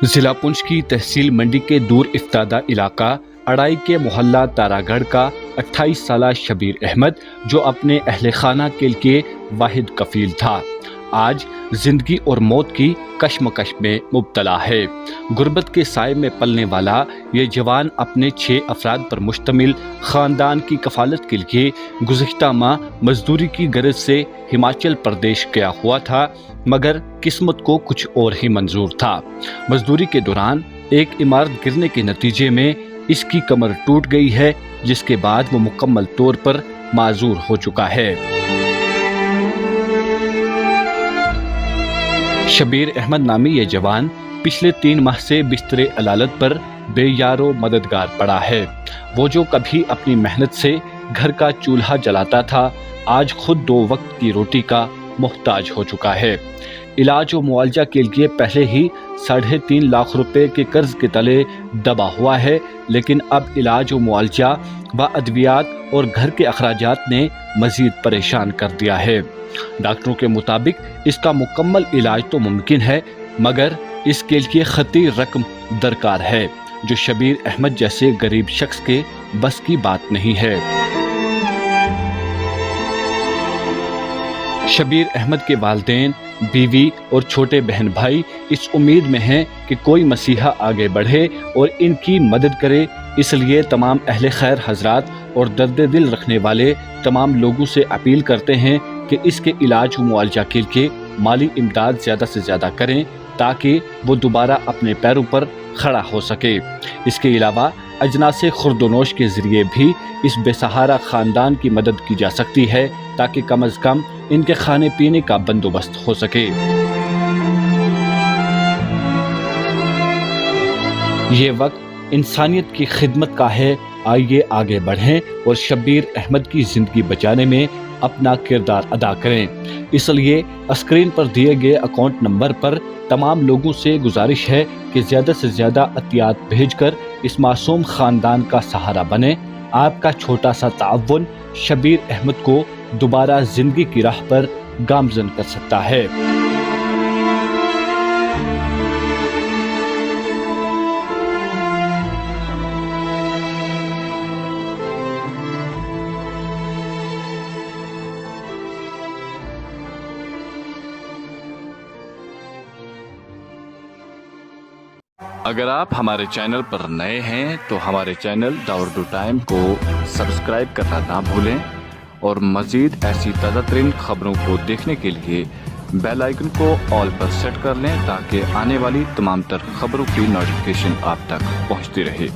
ضلع پنچ کی تحصیل منڈی کے دور افتادہ علاقہ اڑائی کے محلہ تاراگڑھ کا 28 سالہ شبیر احمد جو اپنے اہل خانہ کے لیے واحد کفیل تھا، آج زندگی اور موت کی کشمکش میں مبتلا ہے۔ غربت کے سائے میں پلنے والا یہ جوان اپنے 6 افراد پر مشتمل خاندان کی کفالت کے لیے گزشتہ ماہ مزدوری کی غرض سے ہماچل پردیش گیا ہوا تھا، مگر قسمت کو کچھ اور ہی منظور تھا۔ مزدوری کے دوران ایک عمارت گرنے کے نتیجے میں اس کی کمر ٹوٹ گئی ہے، جس کے بعد وہ مکمل طور پر معذور ہو چکا ہے۔ شبیر احمد نامی یہ جوان پچھلے 3 ماہ سے بستر علالت پر بے یار و مددگار پڑا ہے۔ وہ جو کبھی اپنی محنت سے گھر کا چولہا جلاتا تھا، آج خود 2 وقت کی روٹی کا محتاج ہو چکا ہے۔ علاج و معالجہ کے لیے پہلے ہی 3.5 لاکھ روپے کے قرض کے تلے دبا ہوا ہے، لیکن اب علاج و معالجہ و ادویات اور گھر کے اخراجات نے مزید پریشان کر دیا ہے۔ ڈاکٹروں کے مطابق اس کا مکمل علاج تو ممکن ہے، مگر اس کے لیے خطیر رقم درکار ہے، جو شبیر احمد جیسے غریب شخص کے بس کی بات نہیں ہے۔ شبیر احمد کے والدین، بیوی اور چھوٹے بہن بھائی اس امید میں ہیں کہ کوئی مسیحا آگے بڑھے اور ان کی مدد کرے، اس لیے تمام اہل خیر حضرات اور درد دل رکھنے والے تمام لوگوں سے اپیل کرتے ہیں کہ اس کے علاج و معالجہ کے لیے مالی امداد زیادہ سے زیادہ کریں تاکہ وہ دوبارہ اپنے پیروں پر کھڑا ہو سکے۔ اس کے علاوہ اجناس خردونوش کے ذریعے بھی اس بے سہارا خاندان کی مدد کی جا سکتی ہے تاکہ کم از کم ان کے کھانے پینے کا بندوبست ہو سکے۔ یہ وقت انسانیت کی خدمت کا ہے، آئیے آگے بڑھیں اور شبیر احمد کی زندگی بچانے میں اپنا کردار ادا کریں۔ اس لیے اسکرین پر دیے گئے اکاؤنٹ نمبر پر تمام لوگوں سے گزارش ہے کہ زیادہ سے زیادہ عطیات بھیج کر اس معصوم خاندان کا سہارا بنیں۔ آپ کا چھوٹا سا تعاون شبیر احمد کو دوبارہ زندگی کی راہ پر گامزن کر سکتا ہے۔ اگر آپ ہمارے چینل پر نئے ہیں تو ہمارے چینل دا اردو ٹائم کو سبسکرائب کرنا نہ بھولیں اور مزید ایسی تازہ ترین خبروں کو دیکھنے کے لیے بیل آئیکن کو آل پر سیٹ کر لیں تاکہ آنے والی تمام تر خبروں کی نوٹیفیکیشن آپ تک پہنچتی رہے۔